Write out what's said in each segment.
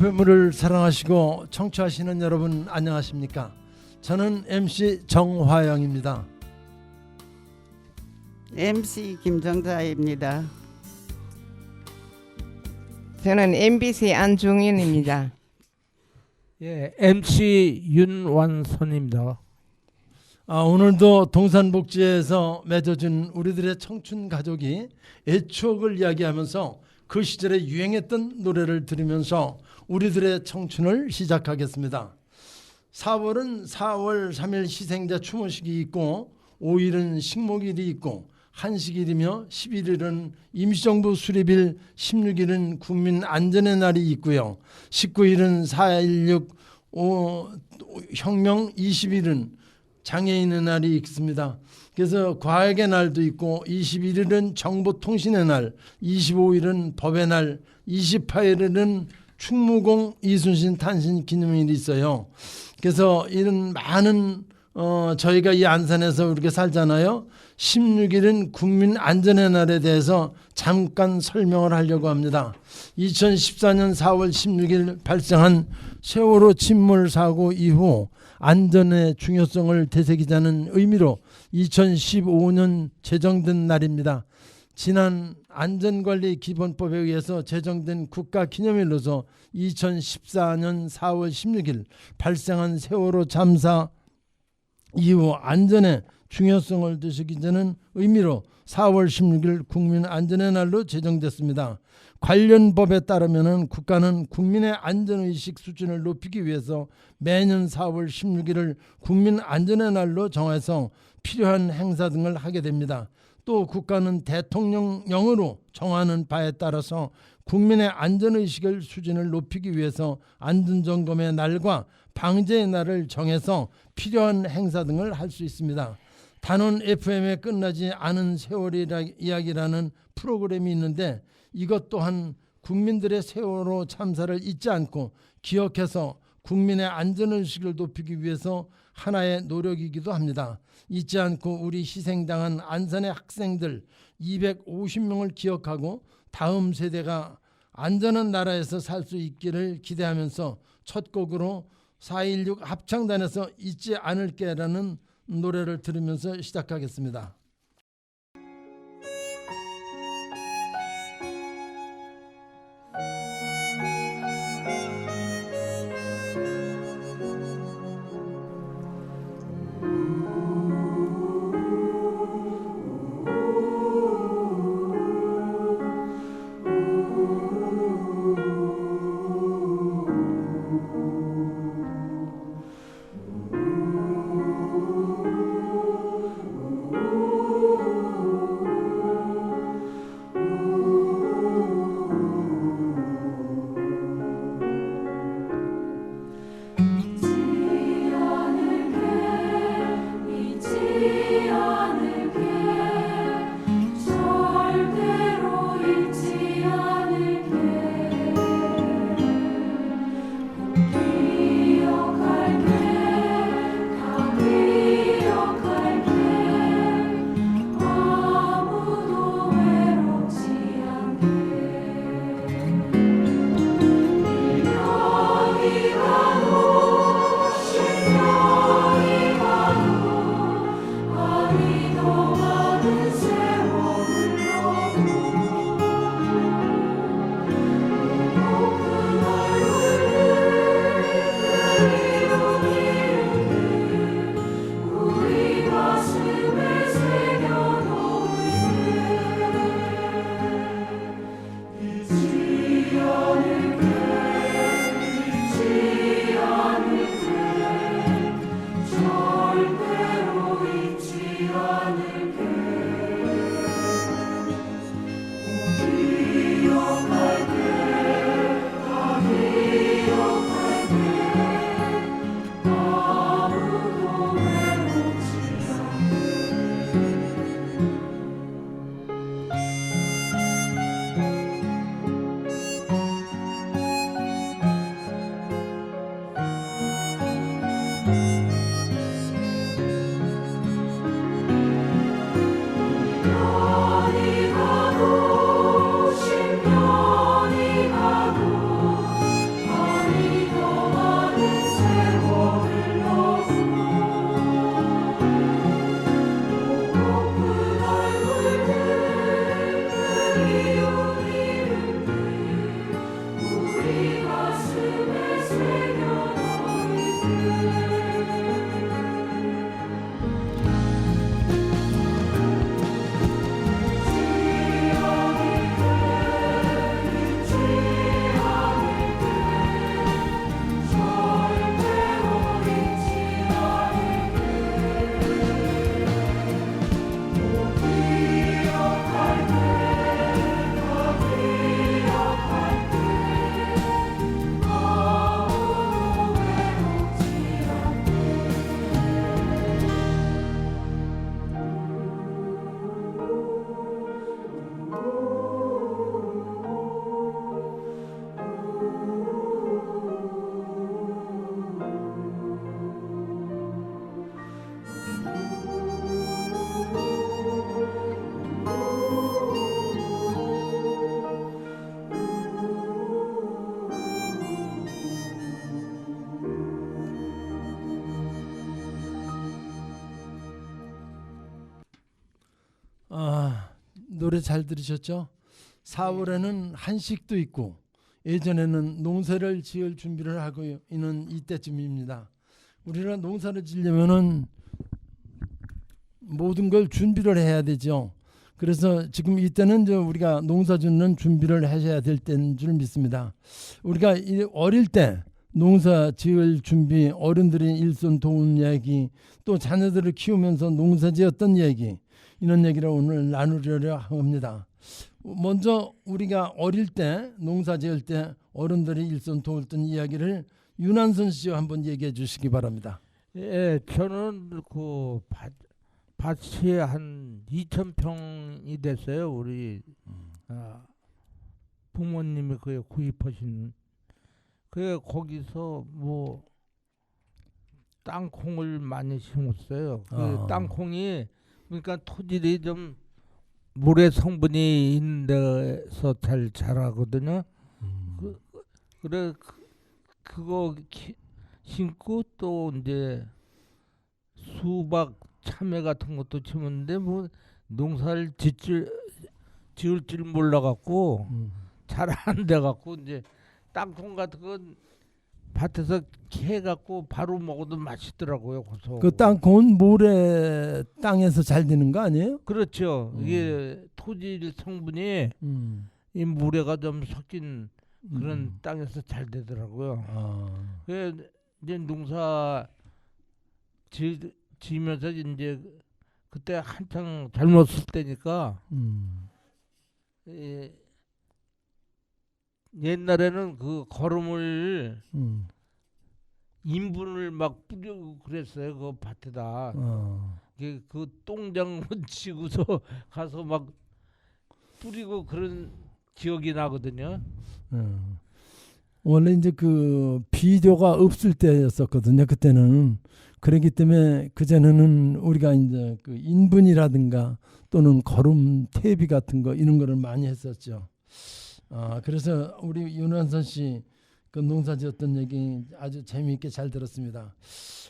FM을 사랑하시고 청취하시는 여러분 안녕하십니까? 저는 MC 정화영입니다. MC 김정자입니다. 저는 MBC 안중현입니다. 예, MC 윤완선입니다. 오늘도 동산복지에서 맺어준 우리들의 청춘 가족이 애추억을 이야기하면서 그 시절에 유행했던 노래를 들으면서 우리들의 청춘을 시작하겠습니다. 4월은 4월 3일 희생자 추모식이 있고 5일은 식목일이 있고 한식일이며 11일은 임시정부 수립일, 16일은 국민안전의 날이 있고요. 19일은 4.16 혁명, 20일은 장애인의 날이 있습니다. 그래서 과학의 날도 있고 21일은 정보통신의 날, 25일은 법의 날, 28일은 충무공 이순신 탄신 기념일이 있어요. 그래서 이런 많은 저희가 이 안산에서 이렇게 살잖아요. 16일은 국민안전의 날에 대해서 잠깐 설명을 하려고 합니다. 2014년 4월 16일 발생한 세월호 침몰 사고 이후 안전의 중요성을 되새기자는 의미로 2015년 제정된 날입니다. 지난 안전관리기본법에 의해서 제정된 국가기념일로서 2014년 4월 16일 발생한 세월호 참사 이후 안전의 중요성을 되새기자는 의미로 4월 16일 국민안전의 날로 제정됐습니다. 관련 법에 따르면 국가는 국민의 안전의식 수준을 높이기 위해서 매년 4월 16일을 국민안전의 날로 정해서 필요한 행사 등을 하게 됩니다. 또 국가는 대통령령으로 정하는 바에 따라서 국민의 안전의식을 수준을 높이기 위해서 안전점검의 날과 방제의 날을 정해서 필요한 행사 등을 할 수 있습니다. 단원 FM에 끝나지 않은 세월의 이야기라는 프로그램이 있는데 이것 또한 국민들의 세월호 참사를 잊지 않고 기억해서 국민의 안전의식을 높이기 위해서 하나의 노력이기도 합니다. 잊지 않고 우리 희생당한 안산의 학생들 250명을 기억하고 다음 세대가 안전한 나라에서 살 수 있기를 기대하면서 첫 곡으로 4.16 합창단에서 잊지 않을게라는 노래를 들으면서 시작하겠습니다. 노래 잘 들으셨죠? 4월에는 한식도 있고 예전에는 농사를 지을 준비를 하고 있는 이때쯤입니다. 우리가 농사를 지려면은 모든 걸 준비를 해야 되죠. 그래서 지금 이때는 우리가 농사 짓는 준비를 하셔야 될 때인 줄 믿습니다. 우리가 어릴 때 농사 지을 준비, 어른들이 일손 도운 이야기, 또 자녀들을 키우면서 농사 지었던 얘기, 이런 얘기를 오늘 나누려고 합니다. 먼저 우리가 어릴 때 농사 지을 때 어른들이 일손 도웠던 이야기를 윤한선 씨와 한번 얘기해 주시기 바랍니다. 예, 저는 그 밭이 한 2,000평이 됐어요. 우리 부모님이 그 구입하신. 그 거기서 뭐 땅콩을 많이 심었어요. 그 땅콩이 그러니까 토질이 좀 물의 성분이 있는 데서 잘 자라거든요. 그래 그거 심고 또 이제 수박, 참외 같은 것도 심었는데 뭐 농사를 지을 줄 몰라갖고 잘 안 돼갖고 이제 땅콩 같은 건 밭에서 캐갖고 바로 먹어도 맛있더라고요. 고소. 그 땅콩은 모래 땅에서 잘 되는 거 아니에요? 그렇죠. 이게 토질 성분이 이 모래가 좀 섞인 그런 땅에서 잘 되더라고요. 그 이제 농사 지면서 이제 그때 한창 젊었을 때니까 옛날에는 그 거름을 인분을 막 뿌리고 그랬어요. 그 밭에다. 그 똥장문 치고서 가서 막 뿌리고 그런 기억이 나거든요. 원래 이제 그 비료가 없을 때였었거든요. 그때는. 그렇기 때문에 그전에는 우리가 이제 그 인분이라든가 또는 거름 퇴비 같은 거 이런 거를 많이 했었죠. 그래서 우리 윤한선 씨 그 농사 지었던 얘기 아주 재미있게 잘 들었습니다.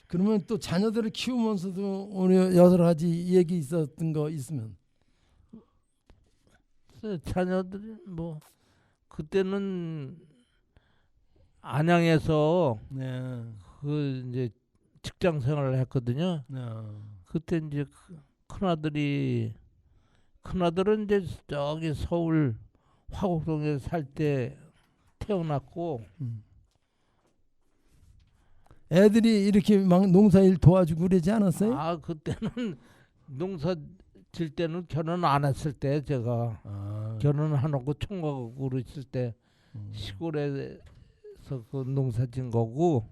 그러면 또 자녀들을 키우면서도 우리 여러 가지 얘기 있었던 거 있으면. 자녀들이 뭐 그때는 안양에서 네. 그 이제 직장 생활을 했거든요. 그때 이제 큰아들은 이제 저기 서울 화곡동에 살 때 태어났고 애들이 이렇게 막 농사일 도와주고 그러지 않았어요? 그때는 농사 질 때는 결혼 안 했을 때 제가 결혼 안 하고 총각으로 있을 때 시골에서 그 농사 진 거고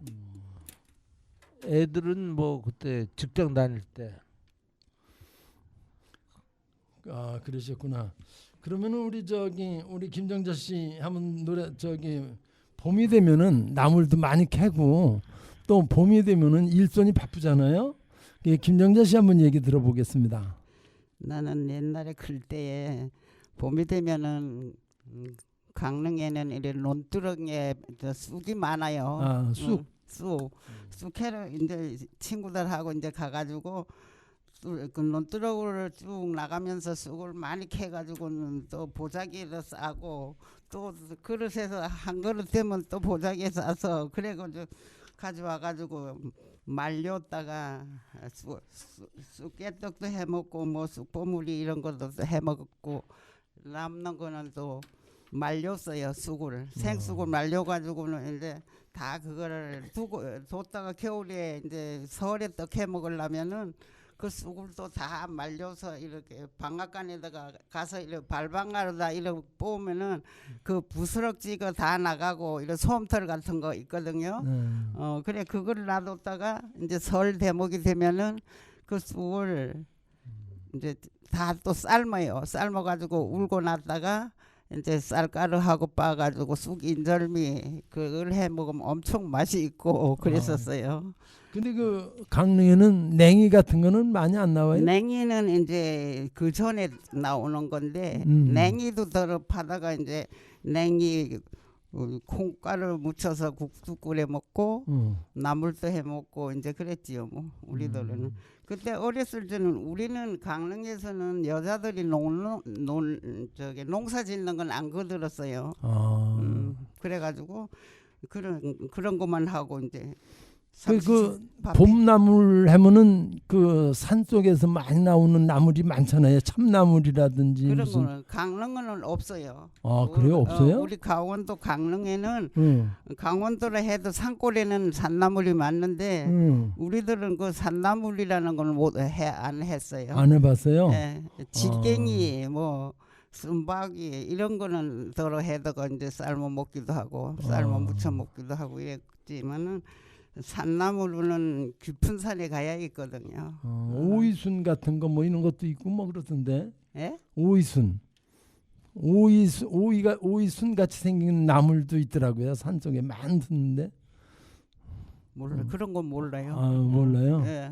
애들은 뭐 그때 직장 다닐 때. 그러셨구나. 그러면은 우리 김정자 씨 한번 노래 봄이 되면은 나물도 많이 캐고 또 봄이 되면은 일손이 바쁘잖아요. 김정자 씨 한번 얘기 들어보겠습니다. 나는 옛날에 클 때에 봄이 되면은 강릉에는 이런 논두렁에 쑥이 많아요. 쑥 캐러 이제 친구들하고 이제 가가지고 그 논두렁을 쭉 나가면서 쑥을 많이 캐가지고는 또 보자기에다 싸고 또 그릇에서 한 그릇 되면 또 보자기에 싸서 그래가지고 가져와가지고 말렸다가 쑥깨떡도 해먹고 뭐 쑥보물이 이런 것도 해먹고 남는 거는 또 말렸어요. 생쑥을 말려가지고는 이제 다 그거를 뒀다가 겨울에 이제 설에 떡 해먹으려면은 그 쑥을 또 다 말려서 이렇게 방앗간에다가 가서 이렇게 발방아로다 이렇게 뽑으면은 그 부스럭지가 다 나가고 이런 솜털 같은 거 있거든요. 그래 그걸 놔뒀다가 이제 설 대목이 되면은 그 쑥을 이제 다 또 삶아가지고 울고 났다가 이제 쌀가루하고 빻아가지고 쑥 인절미 그걸 해 먹으면 엄청 맛이 있고 그랬었어요. 근데 그 강릉에는 냉이 같은 거는 많이 안 나와요? 냉이는 이제 그 전에 나오는 건데 냉이도 덜어 파다가 이제 냉이 콩가루 묻혀서 국수 끓여 먹고 나물도 해 먹고 이제 그랬지요. 뭐 우리들은 그때 어렸을 때는 우리는 강릉에서는 여자들이 농사 짓는 건 안 거들었어요. 그래가지고 그런 것만 하고 이제 그 봄나물 하면은 그 산 속에서 많이 나오는 나물이 많잖아요. 참나물이라든지 그런 무슨. 거는 강릉은 없어요. 그래요? 없어요? 우리 강원도 강릉에는 강원도라 해도 산골에는 산나물이 많는데 우리들은 그 산나물이라는 걸 안 했어요. 안 해봤어요? 네, 질갱이 뭐 쓴바귀 이런 거는 더러 해다가 이제 삶아 먹기도 하고 삶아 무쳐 먹기도 하고 이랬지만은 산나물은 깊은 산에 가야 있거든요. 오이순 같은 거 뭐 이런 것도 있고 뭐 그러던데. 예? 오이순 같이 생긴 나물도 있더라고요. 산 속에 많던데. 그런 건 몰라요. 몰라요? 예.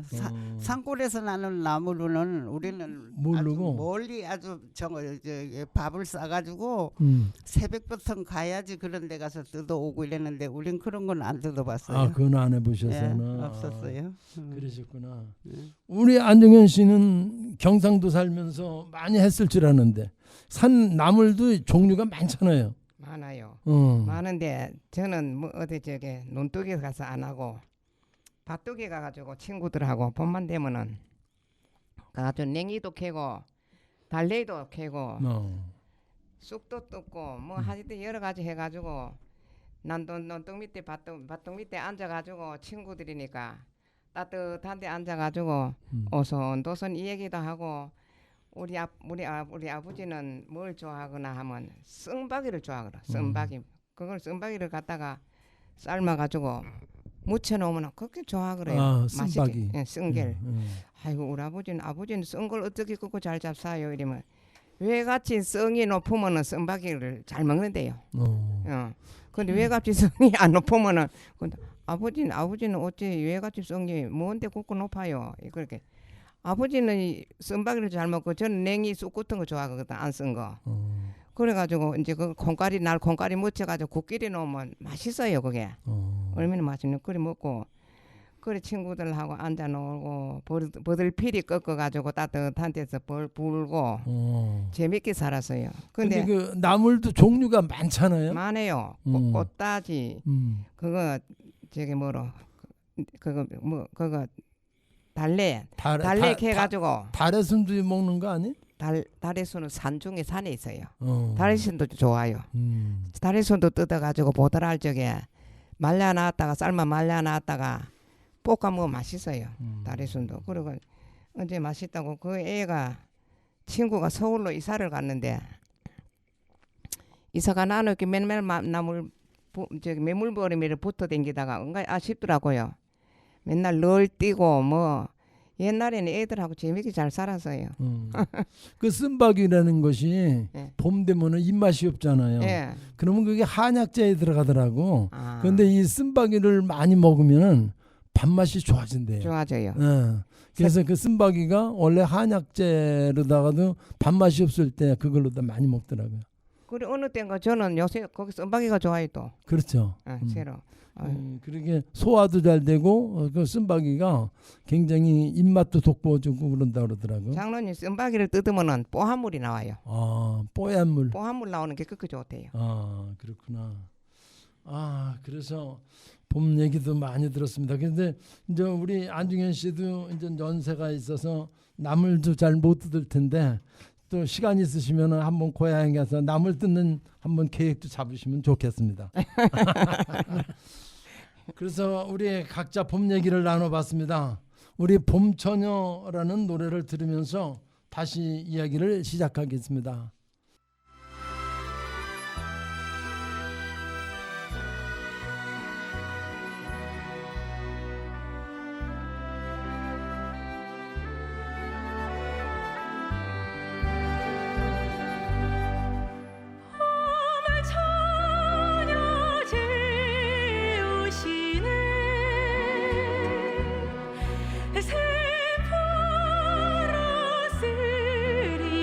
산골에서 나는 나물로는 우리는 모르고 아주 멀리 아주 밥을 싸가지고 새벽부터 가야지 그런 데 가서 뜯어오고 이랬는데 우린 그런 건 안 뜯어봤어요. 그건 안 해보셨어요? 예, 없었어요. 그러셨구나. 예. 우리 안정현 씨는 경상도 살면서 많이 했을 줄 아는데 산 나물도 종류가 많잖아요. 많아요. 많은데 저는 뭐 어디 논두개 가서 안 하고 밭두개 가가지고 친구들하고 봄만 되면은 가가지고 냉이도 캐고 달래도 캐고 쑥도 뜯고 뭐 하여튼 여러 가지 해가지고 난 논둑 밑에 밭둑 밑에 앉아가지고 친구들이니까 따뜻한 데 앉아가지고 오손도손 이 얘기도 하고 우리 아버지는 뭘 좋아하거나 하면 쓴바귀를 좋아하거든. 쓴바귀. 그걸 쓴바귀를 갖다가 삶아가지고 무쳐놓으면 그렇게 좋아하거래요. 쓴바귀. 예, 쓴겔. 아이고 우리 아버지는 쓴 걸 어떻게 끄고 잘 잡사요 이러면 외같이 성이 높으면은 쓴바귀를 잘 먹는데요. 근데 외같이 성이 안 높으면은 아버지는 어째 외같이 성이 뭔데 굽고 높아요. 그렇게. 아버지는 쓴바귀를 잘 먹고 저는 냉이 쑥 같은 거 좋아하거든. 안 쓴 거. 그래가지고 이제 그 콩가리 묻혀가지고 국 끓여 놓으면 맛있어요. 그게. 얼마나 맛있는 그래 먹고 그래 친구들하고 앉아 놀고 버들피리 꺾어가지고 따뜻한 데서 불고 재밌게 살았어요. 근데 그 나물도 종류가 많잖아요. 많아요. 꽃다지 그거 달래 캐가지고 달래순도 먹는 거 아니? 달래순은 산중에 산에 있어요. 달래순도 좋아요. 달래순도 뜯어가지고 보드랄 적에 삶아 말려놨다가 볶아 먹으면 맛있어요. 달래순도. 그리고 언제 맛있다고 그 애가 친구가 서울로 이사를 갔는데 이사가 나는 이렇게 맨날 나물 매물버리미를 붙어 댕기다가 뭔가 아쉽더라고요. 맨날 널 뛰고 뭐 옛날에는 애들하고 재밌게 잘 살았어요. 그 쓴바귀라는 것이 봄 되면은 입맛이 없잖아요. 그러면 그게 한약재에 들어가더라고. 그런데 이 쓴바귀를 많이 먹으면은 밥맛이 좋아진대요. 좋아져요. 그래서 그 쓴바귀가 원래 한약재로다가도 밥맛이 없을 때 그걸로 다 많이 먹더라고요. 그래 어느 때인가 저는 요새 거기 쓴바귀가 좋아요 또. 그렇죠. 새로. 그러게 소화도 잘 되고 그 쓴바귀가 굉장히 입맛도 돋궈주고 그런다 그러더라고. 장로님 쓴바귀를 뜯으면은 뽀한물이 나와요. 뽀얀물. 뽀한물 나오는 게 그렇게 좋대요. 그렇구나. 그래서 봄 얘기도 많이 들었습니다. 그런데 이제 우리 안중현 씨도 이제 연세가 있어서 나물도 잘 못 뜯을 텐데 또 시간 있으시면 한번 고향에 가서 나물 뜯는 한번 계획도 잡으시면 좋겠습니다. 그래서 우리 각자 봄 얘기를 나눠봤습니다. 우리 봄처녀라는 노래를 들으면서 다시 이야기를 시작하겠습니다.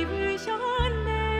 입으셨네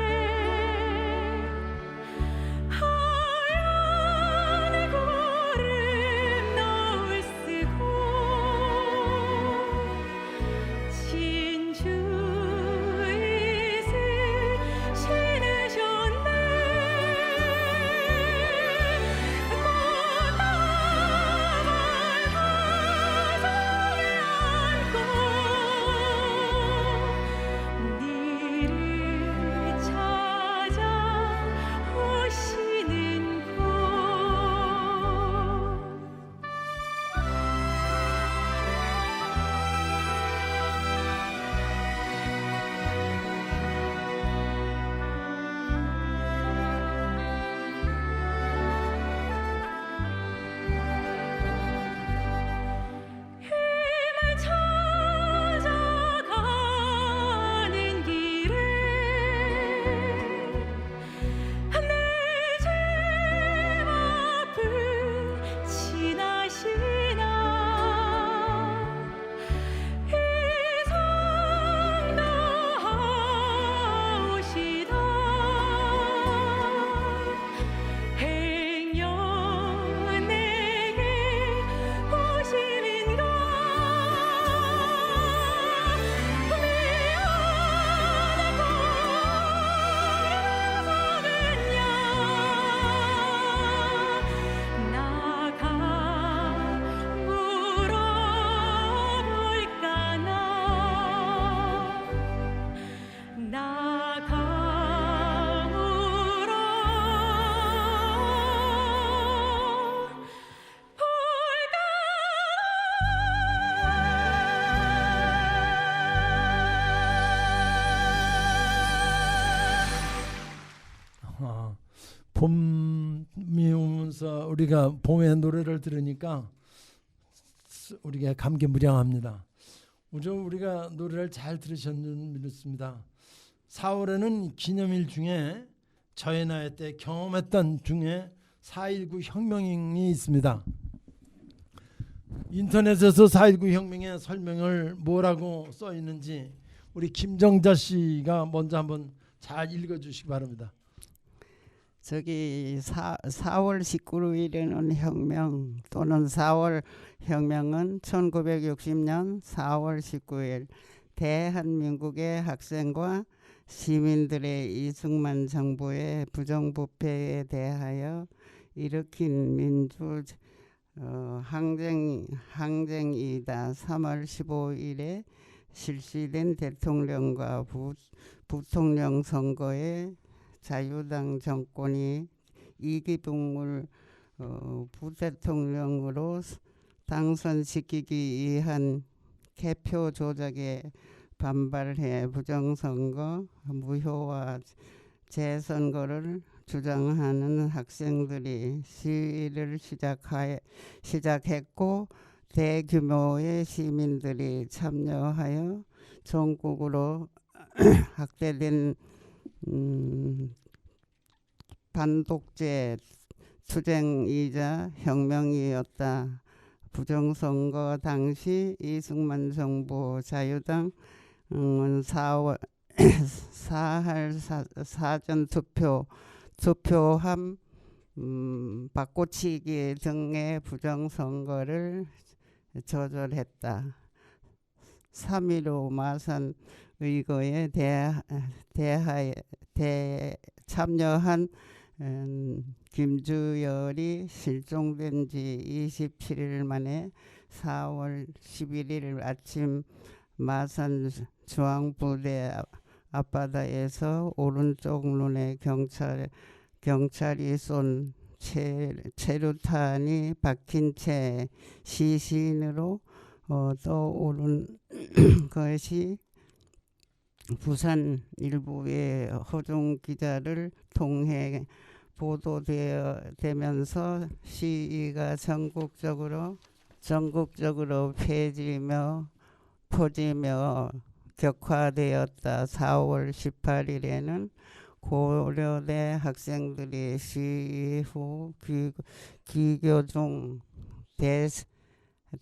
봄이 오면서 우리가 봄의 노래를 들으니까 우리가 감개무량합니다. 우리가 노래를 잘 들으셨는 믿습니다. 4월에는 기념일 중에 저의 나이 때 경험했던 중에 4.19 혁명이 있습니다. 인터넷에서 4.19 혁명의 설명을 뭐라고 써 있는지 우리 김정자 씨가 먼저 한번 잘 읽어주시기 바랍니다. 저기 4월 19일에는 혁명 또는 4월 혁명은 1960년 4월 19일 대한민국의 학생과 시민들의 이승만 정부의 부정부패에 대하여 일으킨 민주 항쟁이다. 3월 15일에 실시된 대통령과 부통령 선거에 자유당 정권이 이기붕을 부대통령으로 당선시키기 위한 개표 조작에 반발해 부정선거, 무효와 재선거를 주장하는 학생들이 시위를 시작했고 대규모의 시민들이 참여하여 전국으로 확대된 반독재 투쟁이자 혁명이었다. 부정선거 당시 이승만 정부 자유당 사전 투표함 바꿔치기 등의 부정선거를 저절했다. 3.15 마산 의거에 참여한 김주열이 실종된 지 27일 만에 4월 11일 아침 마산 중앙부대 앞바다에서 오른쪽 눈에 경찰이 쏜 체류탄이 박힌 채 시신으로 떠오른 것이 부산 일부의 허중 기자를 통해 보도되면서 시위가 전국적으로 퍼지며 격화되었다. 4월 18일에는 고려대 학생들이 시위 후 귀교 중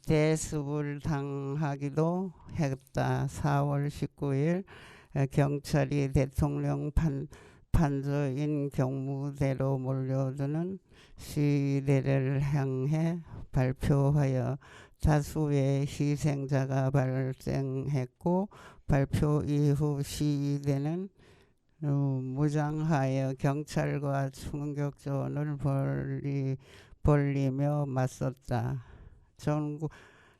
대습을 당하기도 했다. 4월 19일 경찰이 대통령 판서인 경무대로 몰려드는 시위대를 향해 발표하여 다수의 희생자가 발생했고 발표 이후 시위대는 무장하여 경찰과 총격전을 벌리며 맞섰다.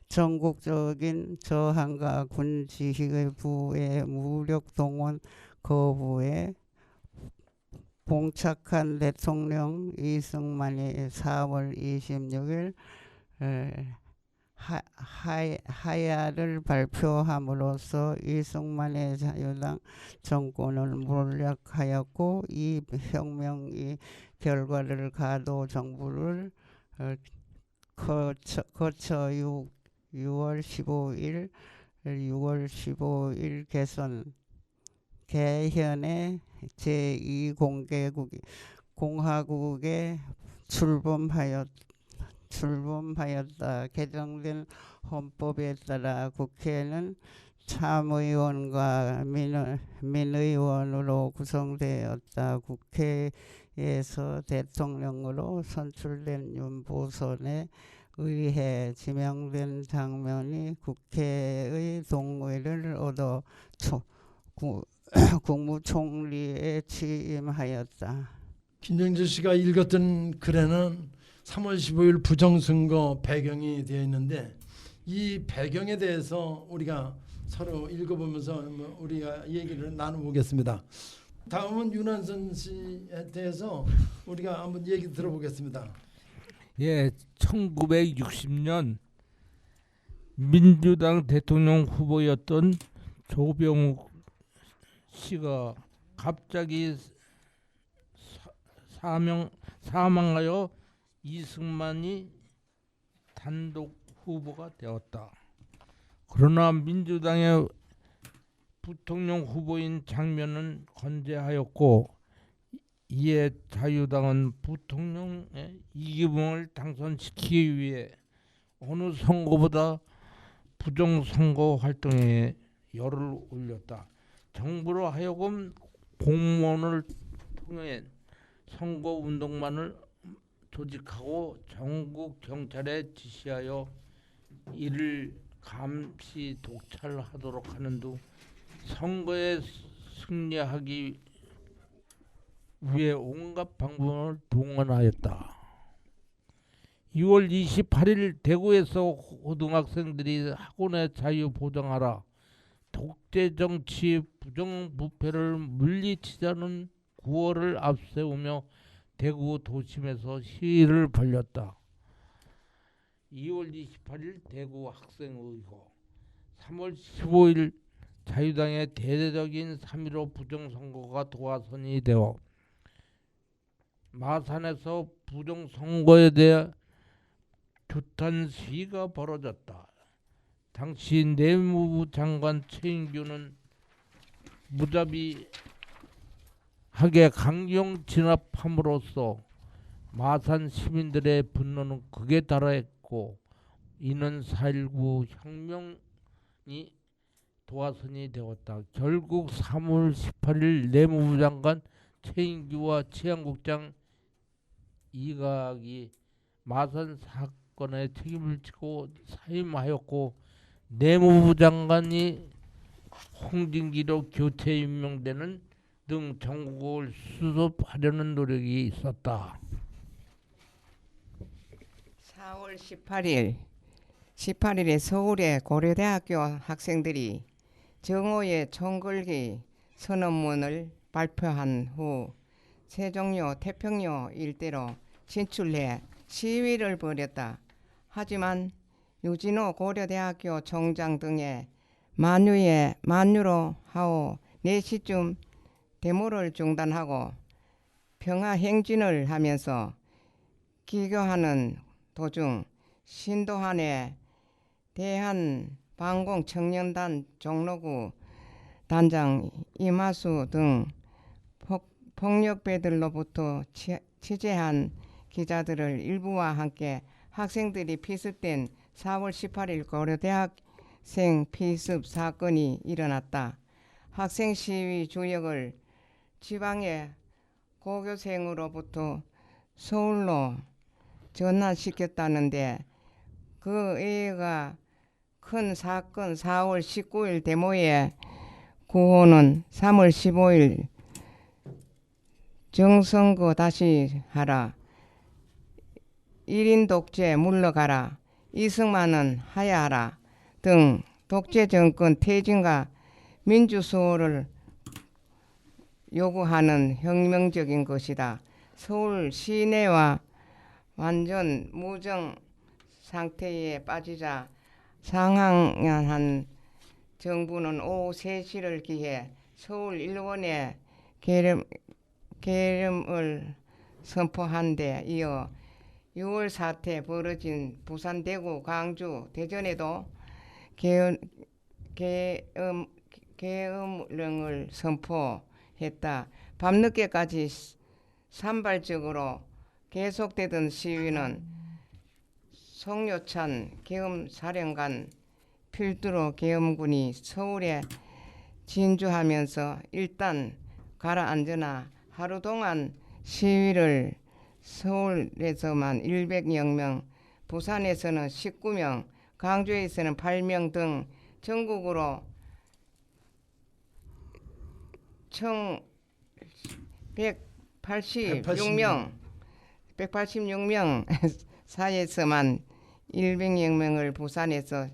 전국적인 저항과 군 지휘부의 무력 동원 거부에 봉착한 대통령 이승만이 4월 26일 하야를 발표함으로써 이승만의 자유당 정권을 몰락하였고 이 혁명의 결과를 가도 정부를 거쳐 6월 15일 개헌의 제2공화국에 출범하였다. 개정된 헌법에 따라 국회는 참의원과 민의원으로 구성되었다. 국회에서 대통령으로 선출된 윤보선에 의해 지명된 장면이 국회의 동의를 얻어 국무총리에 취임하였다. 김정재 씨가 읽었던 글에는 3월 15일 부정선거 배경이 되어 있는데 이 배경에 대해서 우리가 서로 읽어보면서 우리가 얘기를 나눠보겠습니다. 다음은 윤한선 씨에 대해서 우리가 한번 얘기 들어보겠습니다. 예, 1960년 민주당 대통령 후보였던 조병욱 씨가 갑자기 사망하여 이승만이 단독 후보가 되었다. 그러나 민주당의 부통령 후보인 장면은 건재하였고 이에 자유당은 부통령의 이기붕을 당선시키기 위해 어느 선거보다 부정선거 활동에 열을 올렸다. 정부로 하여금 공무원을 통해 선거운동만을 조직하고 전국 경찰에 지시하여 이를 감시 독찰하도록 하는 등 선거에 승리하기 위해 온갖 방법을 동원하였다. 2월 28일 대구에서 고등학생들이 학원의 자유 보장하라, 독재 정치 부정부패를 물리치자는 구호를 앞세우며 대구 도심에서 시위를 벌였다. 2월 28일 대구 학생의거, 3월 15일 자유당의 대대적인 3.15 부정선거가 도화선이 되어 마산에서 부정선거에 대해 규탄 시위가 벌어졌다. 당시 내무부 장관 최인규는 무자비하게 강경 진압함으로써 마산 시민들의 분노는 극에 달하였고 이는 4.19 혁명이 도화선이 되었다. 결국 3월 18일 내무부 장관 최인규와 치안국장 이각이 마산 사건에 책임을 지고 사임하였고 내무부 장관이 홍진기로 교체 임명되는 등 전국을 수습하려는 노력이 있었다. 4월 18일에 서울의 고려대학교 학생들이 정오의 총궐기 선언문을 발표한 후 세종로, 태평로 일대로 진출해 시위를 벌였다. 하지만 유진호 고려대학교 총장 등의 만유로 하오 4시쯤 데모를 중단하고 평화행진을 하면서 기교하는 도중 신도한의 대한방공청년단 종로구 단장 이마수 등 폭력배들로부터 취재한 기자들을 일부와 함께 학생들이 피습된 4월 18일 고려대학생 피습 사건이 일어났다. 학생 시위 주역을 지방의 고교생으로부터 서울로 전환시켰다는데 그 애가 큰 사건 4월 19일 데모의 구호는 3월 15일 정선거 다시 하라, 1인 독재 물러가라, 이승만은 하야하라 등 독재 정권 퇴진과 민주수호를 요구하는 혁명적인 것이다. 서울 시내와 완전 무정 상태에 빠지자 상황한 정부는 오후 3시를 기해 서울 일원에 계엄을 선포한 데 이어 6월 사태 벌어진 부산, 대구, 광주, 대전에도 계엄령을 선포했다. 밤늦게까지 산발적으로 계속되던 시위는 송요찬 계엄사령관 필두로 계엄군이 서울에 진주하면서 일단 가라앉으나 하루 동안 시위를 서울에서만 100여 명, 부산에서는 19명, 광주에서는 8명 등 전국으로 총 186명 사이에서만 100여 명을 부산에서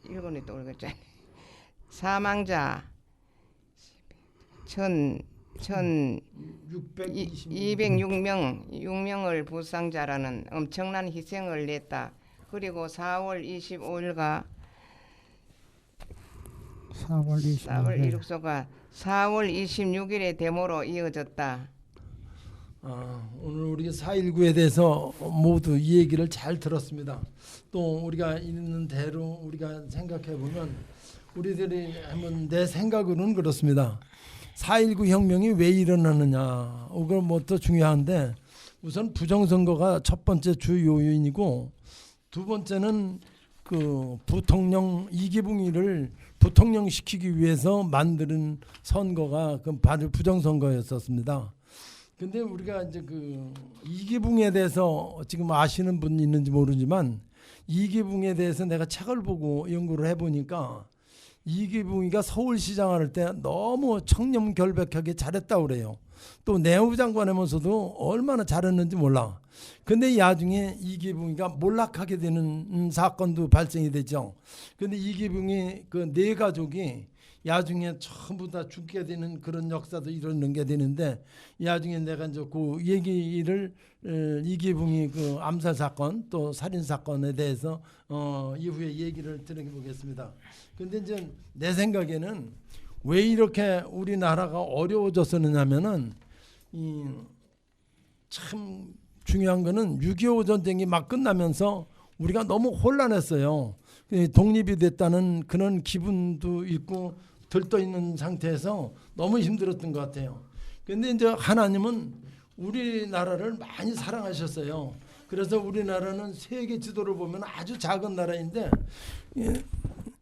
일본에 또 올렸잖아요. 사망자 206명을 부상자라는 엄청난 희생을 냈다. 그리고 4월 25일과 4월 26일에 데모로 이어졌다. 오늘 우리 4.19에 대해서 모두 이 얘기를 잘 들었습니다. 또 우리가 있는 대로 우리가 생각해 보면 우리들이 한번 내 생각으로는 그렇습니다. 4.19 혁명이 왜 일어나느냐, 그건 뭐 더 중요한데 우선 부정선거가 첫 번째 주 요인이고 두 번째는 그 부통령 이기붕이를 부통령 시키기 위해서 만드는 선거가 그 바로 부정선거였었습니다. 근데 우리가 이제 그 이기붕에 대해서 지금 아시는 분 있는지 모르지만 이기붕에 대해서 내가 책을 보고 연구를 해보니까 이기붕이가 서울시장 할 때 너무 청렴결백하게 잘했다고 그래요. 또 내무장관 하면서도 얼마나 잘했는지 몰라. 근데 나중에 이기붕이가 몰락하게 되는 사건도 발생이 되죠. 근데 이기붕이 그 네 가족이 나중에 전부 다 죽게 되는 그런 역사도 일어나는 게 되는데 나중에 내가 이제 그 얘기를 이기붕이 그 암살 사건 또 살인 사건에 대해서 이후에 얘기를 드려보겠습니다. 근데 이제 내 생각에는 왜 이렇게 우리나라가 어려워졌었느냐면은 참 중요한 거는 6.25 전쟁이 막 끝나면서 우리가 너무 혼란했어요. 독립이 됐다는 그런 기분도 있고 들떠 있는 상태에서 너무 힘들었던 것 같아요. 근데 이제 하나님은 우리나라를 많이 사랑하셨어요. 그래서 우리나라는 세계 지도를 보면 아주 작은 나라인데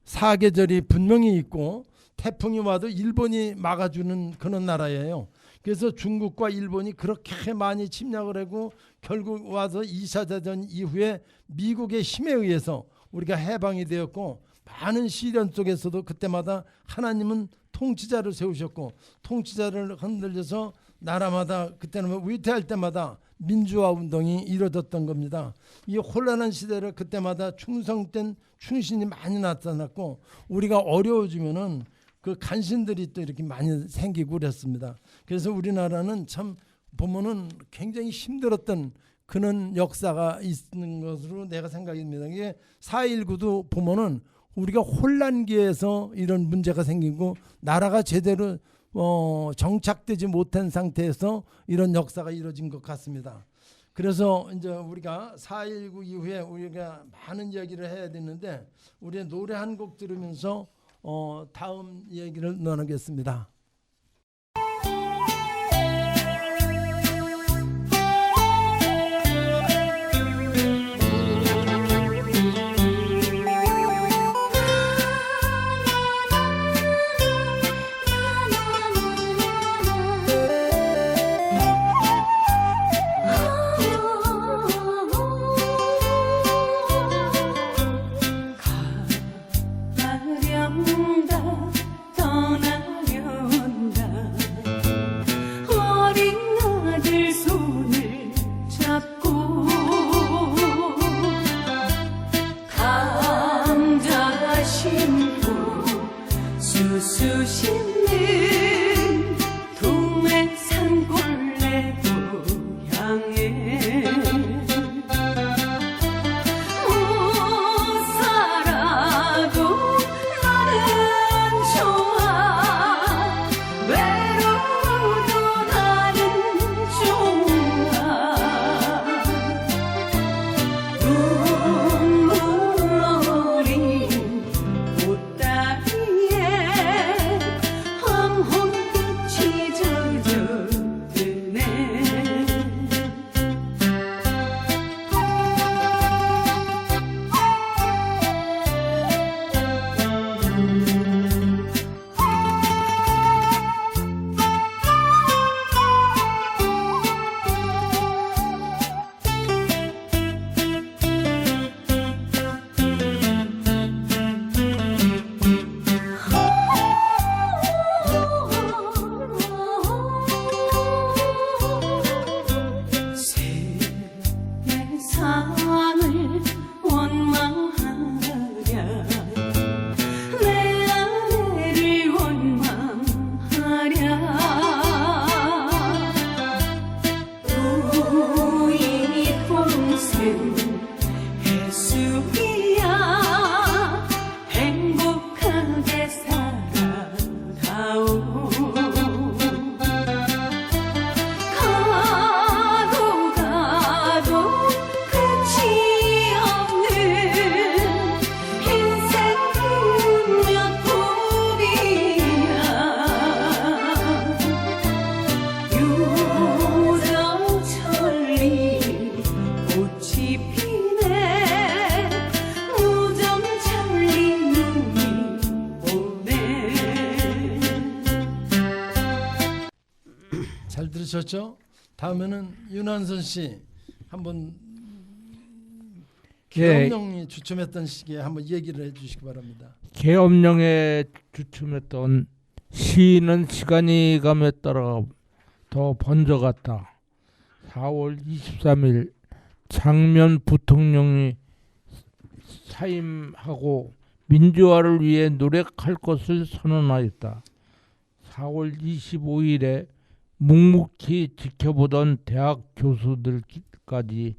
사계절이 분명히 있고 태풍이 와도 일본이 막아주는 그런 나라예요. 그래서 중국과 일본이 그렇게 많이 침략을 하고 결국 와서 2차 대전 이후에 미국의 힘에 의해서 우리가 해방이 되었고 많은 시련 속에서도 그때마다 하나님은 통치자를 세우셨고 통치자를 흔들려서 나라마다 그때는 위태할 때마다 민주화 운동이 이루어졌던 겁니다. 이 혼란한 시대를 그때마다 충성된 충신이 많이 나타났고 우리가 어려워지면은 그 간신들이 또 이렇게 많이 생기고 그랬습니다. 그래서 우리나라는 참 보면은 굉장히 힘들었던 그런 역사가 있는 것으로 내가 생각합니다. 이게 4.19도 보면은 우리가 혼란기에서 이런 문제가 생기고 나라가 제대로 정착되지 못한 상태에서 이런 역사가 이루어진 것 같습니다. 그래서 이제 우리가 4.19 이후에 우리가 많은 이야기를 해야 되는데 우리 노래 한 곡 들으면서 다음 얘기를 나누겠습니다. 수심는 동맥산 골래도 향해 못 살아도 나는 좋아 외로워도 나는 좋아 눈물 어린 꽃다리에 들으셨죠? 다음에는 윤한선 씨 한번 예. 계엄령이 주춤했던 시기에 한번 얘기를 해주시기 바랍니다. 계엄령에 주춤했던 시는 시간이 감에 따라 더 번져갔다. 4월 23일 장면 부통령이 사임하고 민주화를 위해 노력할 것을 선언하였다. 4월 25일에 묵묵히 지켜보던 대학 교수들까지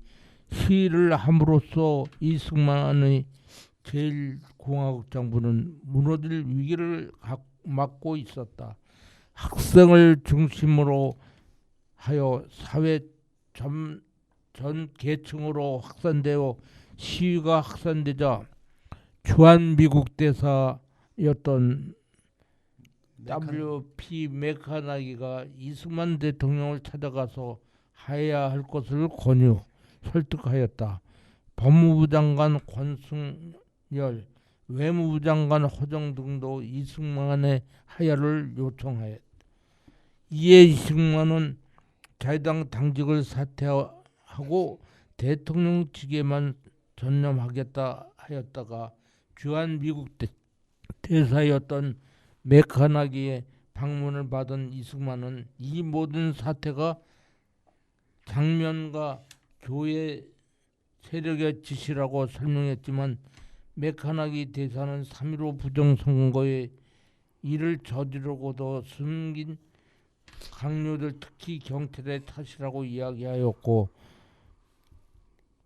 시위를 함으로써 이승만의 제1공화국 무너질 위기를 맞고 있었다. 학생을 중심으로 하여 사회 전 계층으로 확산되어 시위가 확산되자 주한미국 대사였던 W.P. 메카나기가 이승만 대통령을 찾아가서 하야 할 것을 설득하였다. 법무부 장관 권승열, 외무부 장관 허정 등도 이승만의 하야를 요청하였다. 이에 이승만은 자유당 당직을 사퇴하고 대통령직에만 전념하겠다 하였다가 주한미국 대사였던 메카나기의 방문을 받은 이승만은 이 모든 사태가 장면과 교회 세력의 지시라고 설명했지만 메카나기 대사는 3.15 부정선거에 이를 저지르고도 숨긴 강요들 특히 경찰의 탓이라고 이야기하였고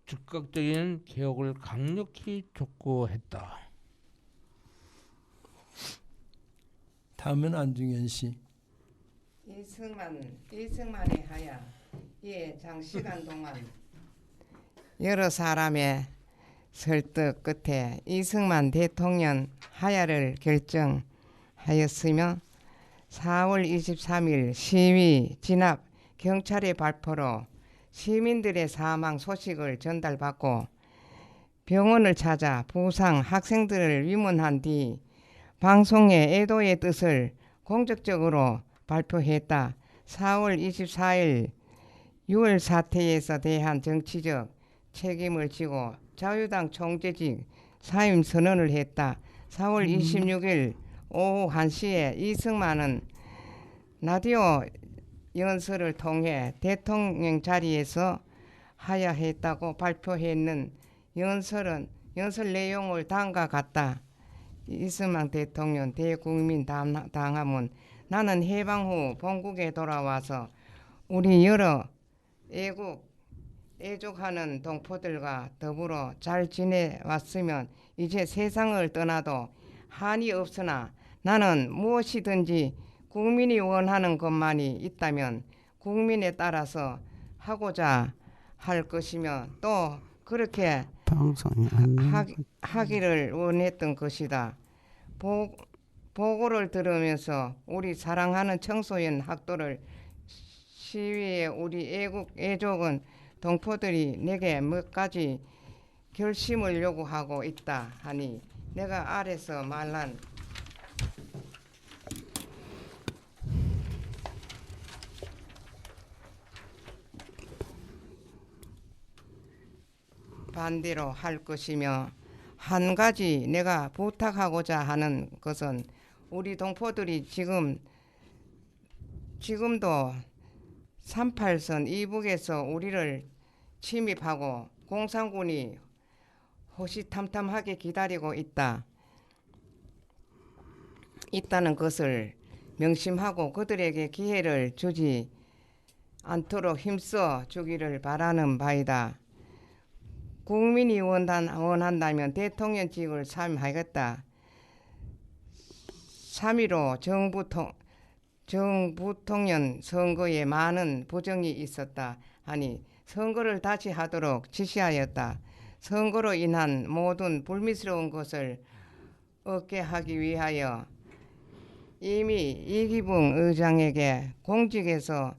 즉각적인 개혁을 강력히 촉구했다. 다음은 안중현 씨. 이승만의 하야. 예, 장시간 동안 여러 사람의 설득 끝에 이승만 대통령 하야를 결정하였으며 4월 23일 시위 진압 경찰의 발표로 시민들의 사망 소식을 전달받고 병원을 찾아 부상 학생들을 위문한 뒤 방송에 애도의 뜻을 공적적으로 발표했다. 4월 24일 6월 사태에서 대한 정치적 책임을 지고 자유당 총재직 사임 선언을 했다. 4월 26일 오후 1시에 이승만은 라디오 연설을 통해 대통령 자리에서 하야했다고 발표했는 연설 내용을 다음과 같다. 이승만 대통령 대국민 당하문 나는 해방 후 본국에 돌아와서 우리 여러 애족하는 동포들과 더불어 잘 지내왔으면 이제 세상을 떠나도 한이 없으나 나는 무엇이든지 국민이 원하는 것만이 있다면 국민에 따라서 하고자 할 것이며 또 그렇게 하기를 원했던 것이다. 보고를 들으면서 우리 사랑하는 청소년 학도를 시위에 우리 애족은 동포들이 내게 몇 가지 결심을 요구하고 있다 하니 내가 아래서 말한 반대로 할 것이며 한 가지 내가 부탁하고자 하는 것은 우리 동포들이 지금도 38선 이북에서 우리를 침입하고 공산군이 호시탐탐하게 기다리고 있다는 것을 명심하고 그들에게 기회를 주지 않도록 힘써 주기를 바라는 바이다. 국민이 원한다면 대통령직을 사임하겠다. 3.15 정부통령 선거에 많은 부정이 있었다 하니 선거를 다시 하도록 지시하였다. 선거로 인한 모든 불미스러운 것을 없게 하기 위하여 이미 이기붕 의장에게 공직에서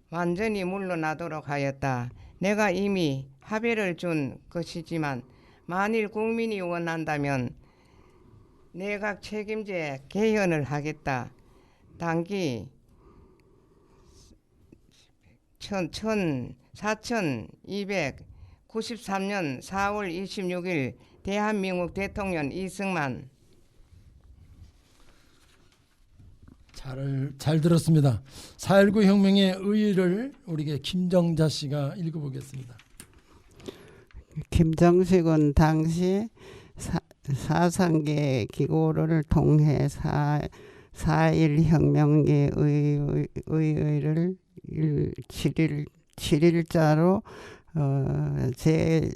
완전히 물러나도록 하였다. 내가 이미 합의를 준 것이지만 만일 국민이 원한다면 내각 책임제 개헌을 하겠다. 단기 4293년 4월 26일 대한민국 대통령 이승만. 잘 들었습니다. 4.19 혁명의 의의를 우리에게 김정자 씨가 읽어보겠습니다. 김정식은 당시 사상계 기고를 통해 4.1 혁명의 의의를 7일자로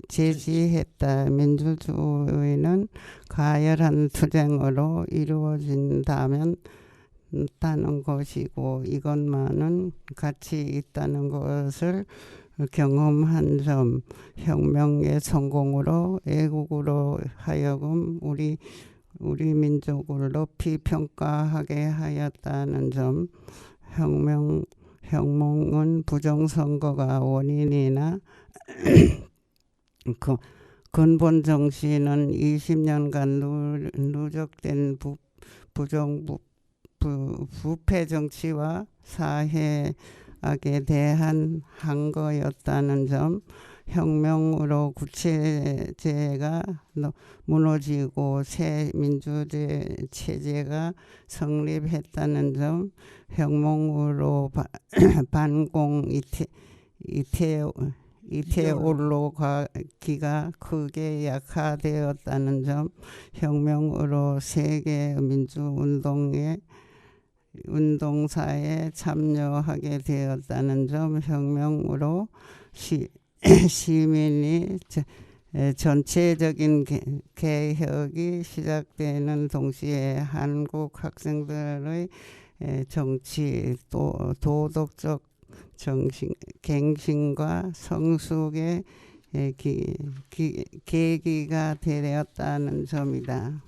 제지했다. 민주주의는 가열한 투쟁으로 이루어진다면 다는 것이고 이것만은 가치 있다는 것을 경험한 점, 혁명의 성공으로 애국으로 하여금 우리 민족을 높이 평가하게 하였다는 점, 혁명은 부정선거가 원인이나 그 근본 정신은 20년간 누적된 부패 정치와 사회악에 대한 항거였다는 점, 혁명으로 구체제가 무너지고 새 민주제 체제가 성립했다는 점, 혁명으로 반공 이태올로 기가 크게 약화되었다는 점, 혁명으로 세계 운동사에 참여하게 되었다는 점, 혁명으로 시민이 전체적인 개혁이 시작되는 동시에 한국 학생들의 정치 도덕적 갱신과 성숙의 계기가 되었다는 점이다.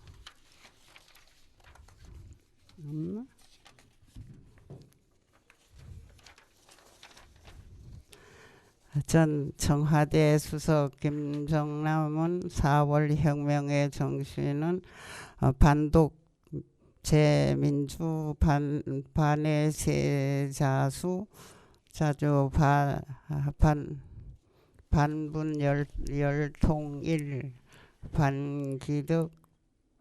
전 청와대 수석 김정남은 4월 혁명의 정신은 반독 제민주 반외세자수 자주 반분 열통일 반기득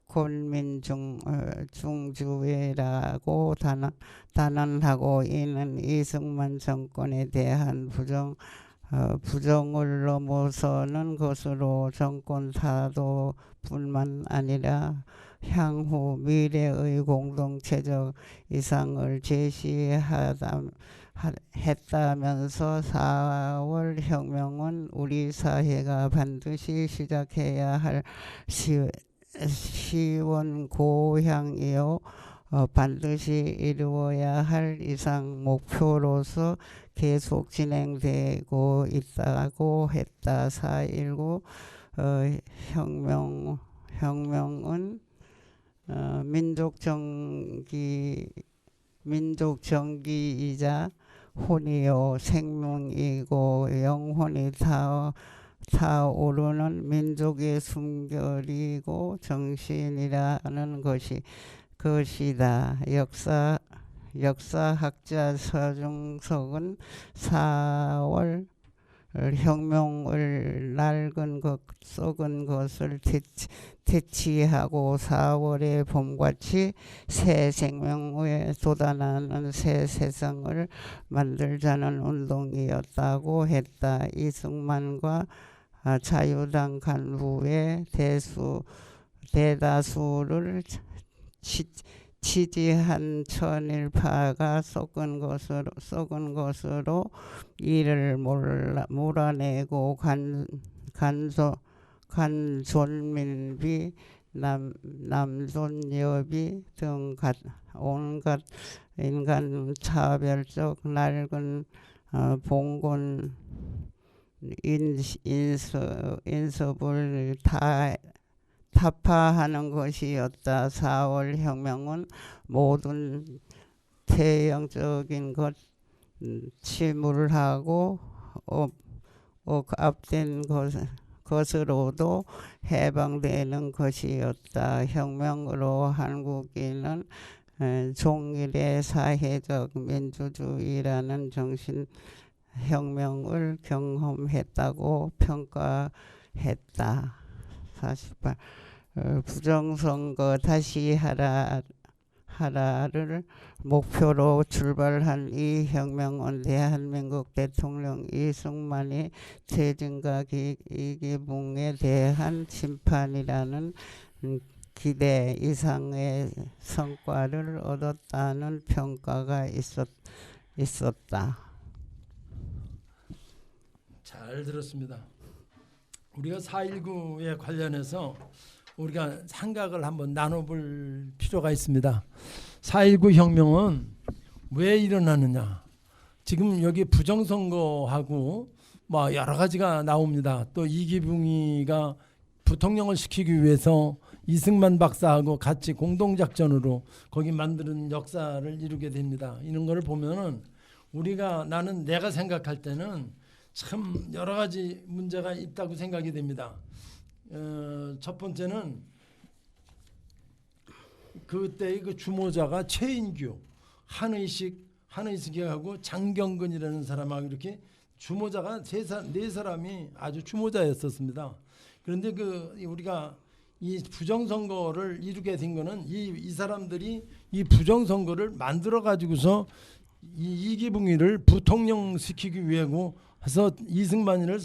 곤민중주의라고 단언하고 이는 이승만 정권에 대한 부정을 넘어서는 것으로 정권 타도뿐만 아니라 향후 미래의 공동체적 이상을 제시했다면서 4월 혁명은 우리 사회가 반드시 시작해야 할 시원고향이요 반드시 이루어야 할 이상 목표로서 계속 진행되고 있다고 했다. 4.19 혁명은 민족 정기이자 혼이요 생명이고 영혼이 타오르는 민족의 숨결이고 정신이라는 것이다. 역사학자 서중석은 4월 혁명을 썩은 것을 퇴치하고 4월의 봄같이 새 생명에 돋아나는 새 세상을 만들자는 운동이었다고 했다. 이승만과 자유당 간부의 대다수를 지지한 천일파가 썩은 것으로 이를 몰아내고 간존민비 남존여비 등 온갖 인간 차별적 낡은 봉건 인습을 타파하는 것이었다. 4월 혁명은 모든 태형적인 것 침울하고 억압된 것으로도 해방되는 것이었다. 혁명으로 한국인은 종일의 사회적 민주주의라는 정신 혁명을 경험했다고 평가했다. 48. 부정선거 다시 하라를 목표로 출발한 이 혁명은 대한민국 대통령 이승만이 퇴진과 이기붕에 대한 심판이라는 기대 이상의 성과를 얻었다는 평가가 있었다. 잘 들었습니다. 우리가 4.19에 관련해서 우리가 생각을 한번 나눠볼 필요가 있습니다. 4.19 혁명은 왜 일어나느냐? 지금 여기 부정선거하고 뭐 여러 가지가 나옵니다. 또 이기붕이가 부통령을 시키기 위해서 이승만 박사하고 같이 공동작전으로 거기 만드는 역사를 이루게 됩니다. 이런 거를 보면은 나는 내가 생각할 때는 참 여러 가지 문제가 있다고 생각이 됩니다. 첫 번째는 그때의 그 주모자가 최인규, 한의식하고 장경근이라는 사람하고 이렇게 주모자가 네 사람이 아주 주모자였었습니다. 그런데 우리가 이 부정선거를 이루게 된 거는 이 사람들이 이 부정선거를 만들어 가지고서 이기붕이를 부통령 시키기 위하고 해서 이승만이를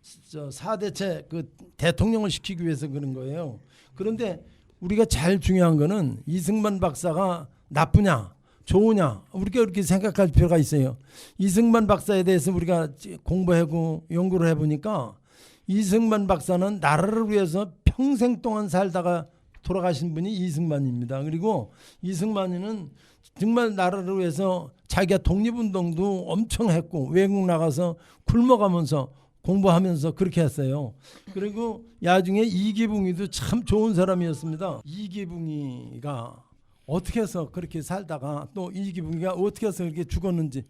4대체 그 대통령을 시키기 위해서 그런 거예요. 그런데 우리가 제일 중요한 거는 이승만 박사가 나쁘냐 좋으냐 우리가 그렇게 생각할 필요가 있어요. 이승만 박사에 대해서 우리가 공부하고 연구를 해보니까 이승만 박사는 나라를 위해서 평생 동안 살다가 돌아가신 분이 이승만입니다. 그리고 이승만이는 정말 나라를 위해서 자기가 독립운동도 엄청 했고 외국 나가서 굶어가면서 공부하면서 그렇게 했어요. 그리고 나중에 이기붕이도 참 좋은 사람이었습니다. 이기붕이가 어떻게 해서 그렇게 살다가 또 이기붕이가 어떻게 해서 그렇게 죽었는지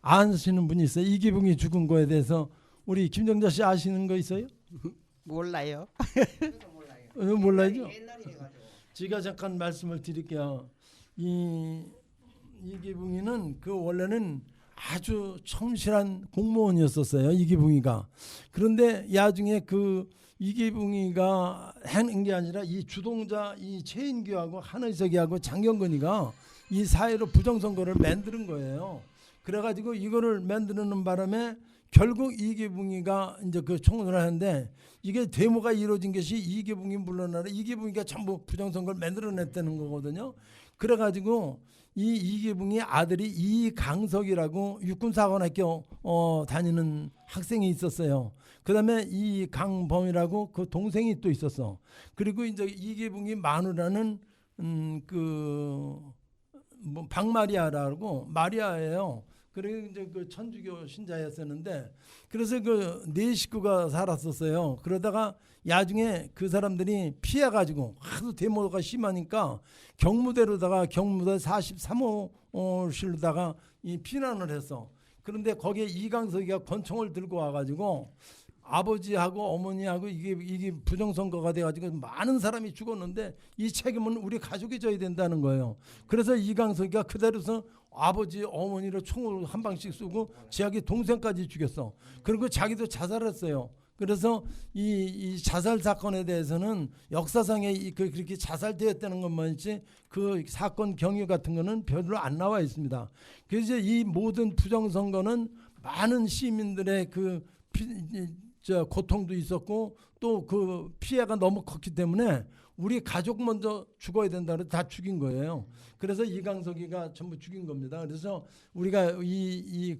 아시는 분이 있어요? 이기붕이 죽은 거에 대해서 우리 김정자 씨 아시는 거 있어요? 몰라요. 몰라요? 제가 잠깐 말씀을 드릴게요. 이기붕이는 원래는 아주 성실한 공무원이었었어요. 이기붕이가. 그런데 나중에 이기붕이가 하는 게 아니라 이 주동자 이 최인규하고 한의석이하고 장경근이가 이 사회로 부정선거를 만드는 거예요. 그래가지고 이거를 만드는 바람에 결국 이기붕이가 이제 그 총선을 하는데 이게 데모가 이루어진 것이 이기붕이 물러나라 이기붕이가 전부 부정선거를 만들어냈다는 거거든요. 그래가지고 이기붕이 아들이 이강석이라고 육군사관학교 다니는 학생이 있었어요. 그다음에 이강범이라고 그 동생이 또 있었어. 그리고 이제 이기붕이 마누라는 박마리아라고 마리아예요. 그리고 이제 그 천주교 신자였었는데 그래서 네 식구가 살았었어요. 그러다가 나중에 그 사람들이 피해가지고 하도 데모가 심하니까 경무대 43호실로다가 피난을 했어. 그런데 거기에 이강석이가 권총을 들고 와가지고 아버지하고 어머니하고 이게 부정선거가 돼가지고 많은 사람이 죽었는데 이 책임은 우리 가족이 져야 된다는 거예요. 그래서 이강석이가 그대로서 아버지 어머니를 총을 한 방씩 쏘고 자기 동생까지 죽였어. 그리고 자기도 자살했어요. 그래서 이 자살 사건에 대해서는 역사상에 그렇게 자살되었다는 것만 있지 그 사건 경위 같은 거는 별로 안 나와 있습니다. 그래서 이 모든 부정선거는 많은 시민들의 고통도 있었고 또 그 피해가 너무 컸기 때문에 우리 가족 먼저 죽어야 된다 그래서 다 죽인 거예요. 그래서 이강석이가 전부 죽인 겁니다. 그래서 우리가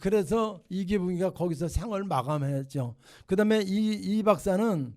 그래서 이기붕이가 거기서 생을 마감했죠. 그다음에 이 박사는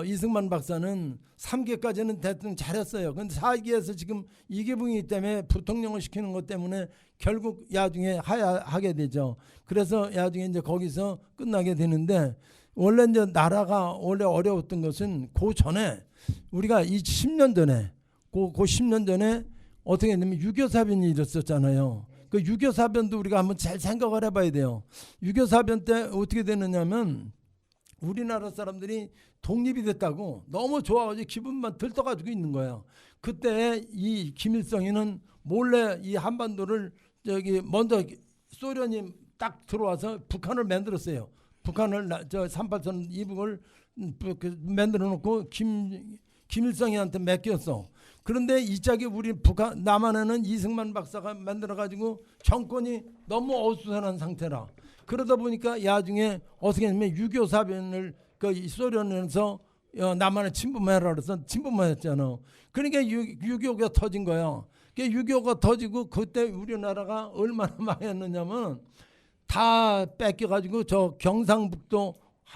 이승만 박사는 3기까지는 대통령 잘했어요. 그런데 4기에서 지금 이기붕이 때문에 부통령을 시키는 것 때문에 결국 나중에 하게 되죠. 그래서 나중에 이제 거기서 끝나게 되는데 원래 이제 나라가 원래 어려웠던 것은 그 전에 우리가 이 10년 전에 그 10년 전에 어떻게 했냐면 6.25 사변이 일었었잖아요. 그 6.25 사변도 우리가 한번 잘 생각을 해봐야 돼요. 6.25 사변 때 어떻게 되느냐면 우리나라 사람들이 독립이 됐다고 너무 좋아가지고 기분만 들떠가지고 있는 거예요. 그때 이 김일성이는 몰래 이 한반도를 먼저 소련이 딱 들어와서 북한을 만들었어요. 북한을 저 38선 이북을 만들어 놓고 김일성이한테 맡겼어. 그런데 이 짝이 우리 북한 남한에는 이승만 박사가 만들어 가지고 정권이 너무 어수선한 상태라. 그러다 보니까 야중에 어떻게 했냐면 6.25 사변을 그 소련에서 남한을 침범해라 그래서 침범했잖아. 그러니까 6.25가 터진 거야. 6.25가 터지고 그때 우리나라가 얼마나 망했느냐면 다 뺏겨가지고 저 경상북도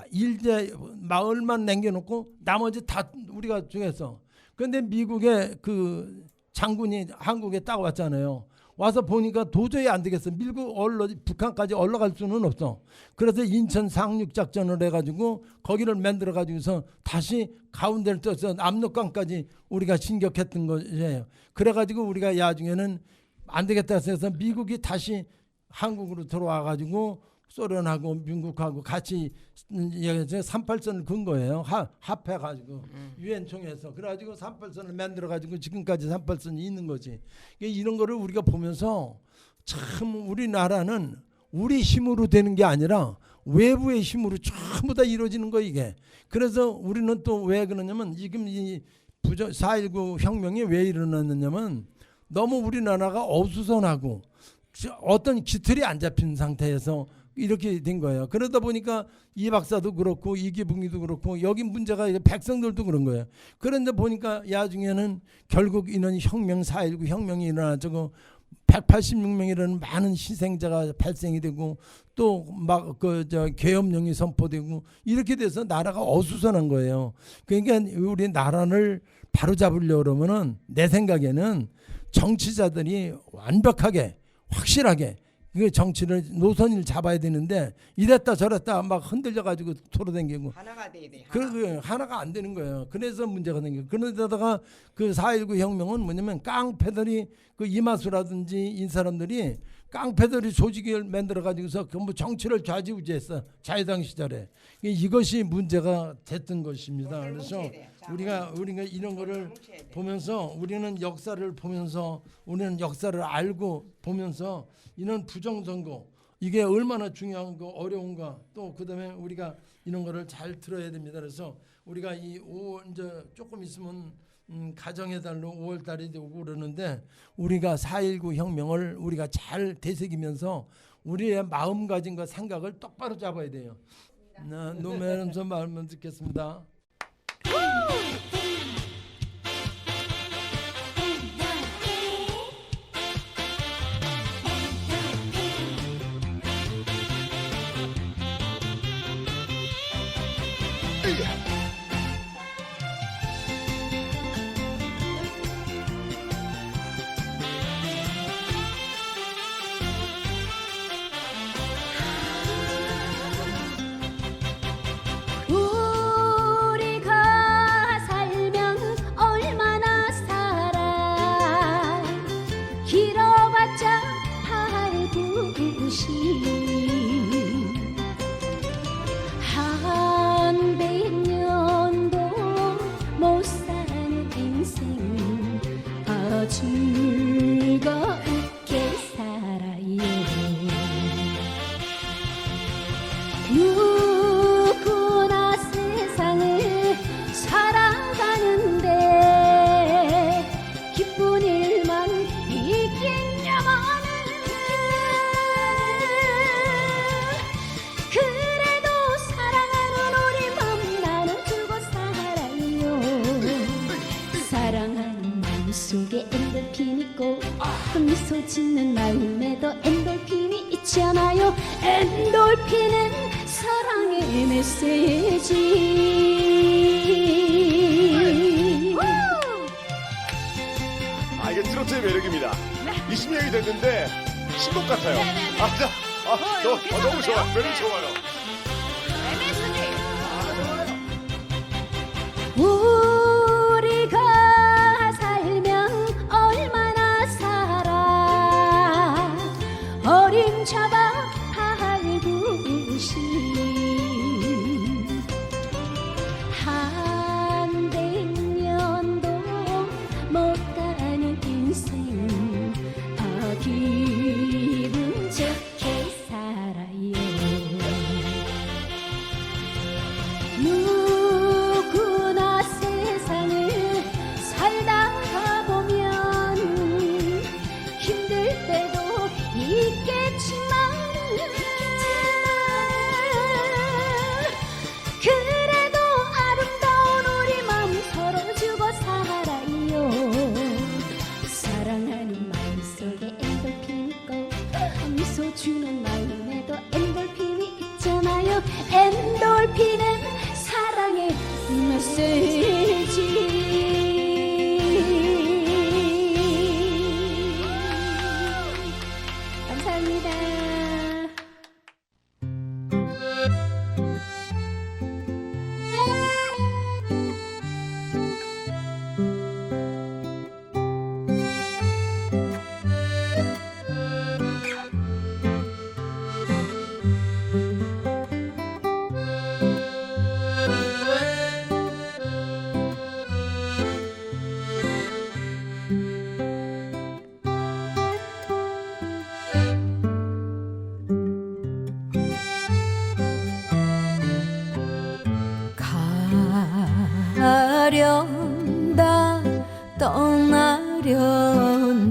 일제 마을만 남겨놓고 나머지 다 우리가 중에서. 그런데 미국의 그 장군이 한국에 딱 왔잖아요. 와서 보니까 도저히 안 되겠어. 밀고 북한까지 올라갈 수는 없어. 그래서 인천 상륙작전을 해가지고 거기를 만들어가지고서 다시 가운데를 떠서 압록강까지 우리가 진격했던 거예요. 그래가지고 우리가 야중에는 안 되겠다 해서 미국이 다시 한국으로 들어와가지고 소련하고 민국하고 같이 38선을 근 거예요. 합해가지고 유엔 총회에서 그래가지고 38선을 만들어가지고 지금까지 38선이 있는 거지. 이런 거를 우리가 보면서 참 우리나라는 우리 힘으로 되는 게 아니라 외부의 힘으로 전부 다 이루어지는 거 이게. 그래서 우리는 또 왜 그러냐면 지금 이 4.19 혁명이 왜 일어났느냐면 너무 우리나라가 어수선하고 어떤 기틀이 안 잡힌 상태에서 이렇게 된 거예요. 그러다 보니까 이 박사도 그렇고 이기붕이도 그렇고 여기 문제가 백성들도 그런 거예요. 그런데 보니까 야중에는 결국 이런 혁명 4.19 혁명이 일어나고 186명이라는 많은 희생자가 발생이 되고 또 막 계엄령이 선포되고 이렇게 돼서 나라가 어수선한 거예요. 그러니까 우리 나라를 바로잡으려고 그러면은 내 생각에는 정치자들이 완벽하게 확실하게 그 정치를 노선을 잡아야 되는데 이랬다 저랬다 막 흔들려 가지고 돌아다니고 하나가 돼야 돼. 하나가 안 되는 거예요. 그래서 문제가 생겨요. 그런데다가 그 4.19 혁명은 뭐냐면 깡패들이 그 이마수라든지 이 사람들이 깡패들이 조직을 만들어 가지고서 전부 정치를 좌지우지했어. 자유당 시절에. 이것이 문제가 됐던 것입니다. 그래서 우리가 이런 거를 보면서 우리는 역사를 보면서 우리는 역사를 알고 보면서 이런 부정선거 이게 얼마나 중요한가 어려운가 또 그다음에 우리가 이런 거를 잘 들어야 됩니다. 그래서 우리가 이 5월 이제 조금 있으면 가정의 달로 5월 달이 되고 그러는데 우리가 4.19 혁명을 우리가 잘 되새기면서 우리의 마음가짐과 생각을 똑바로 잡아야 돼요. 노매면서 말만 듣겠습니다. 우리가 살면 얼마나 살아 길어봤자 8, 90 한 100년도 못 사는 인생 즐겁게 살아요. 누구나 세상을 살아가는데 기쁜 일만 있겠냐마는 그래도 사랑하는 우리 맘 나는 두고 살아요. 사랑하는 마음속에 엔돌핀 있고 그 미소 짓는 마음에도 엔돌핀이 있잖아요. 엔돌핀은 사랑의 메시지. 이게 트로트의 매력입니다. 20년이 됐는데 신곡 같아요. 너무 좋아. 매력 좋아요. 우리가 살면 얼마나 살아 어림잡아 8, 90 한 100년도 못 가는 인생 기분 좋게 살아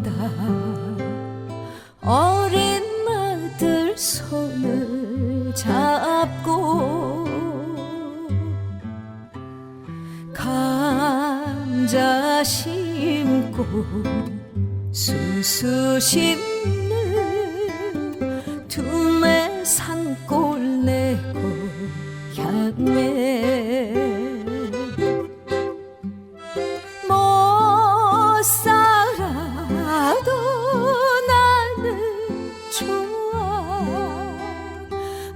바다 어린 아들 손을 잡고 감자 심고 수수 심는 두매 산골 내 고향에 못 살아도 나는 좋아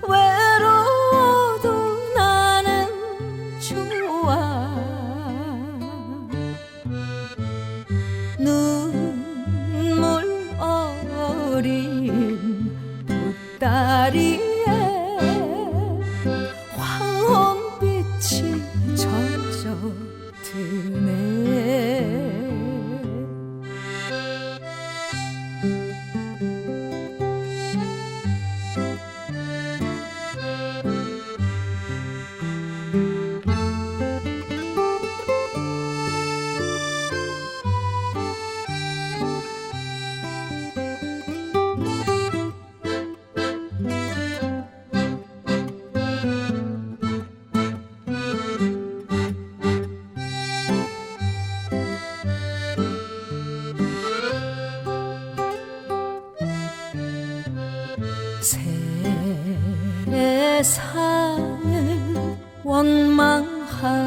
외로워도 나는 좋아 눈물 어린 보따리에 황혼빛이 젖어드네 세상을 원망하랴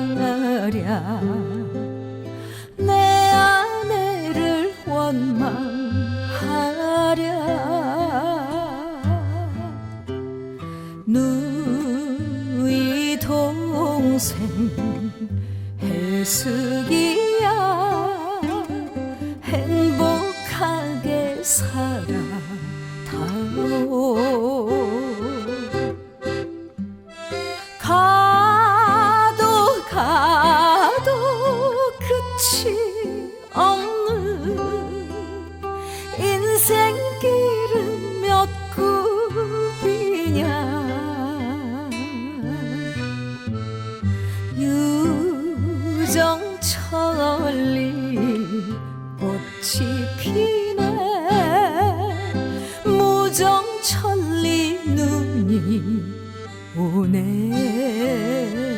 내 아내를 원망하랴 누이 동생 해숙이야 행복하게 살아다오 가도 끝이 없는 인생길은 몇 굽이냐 유정천리 꽃이 피네 무정천리 눈이 오네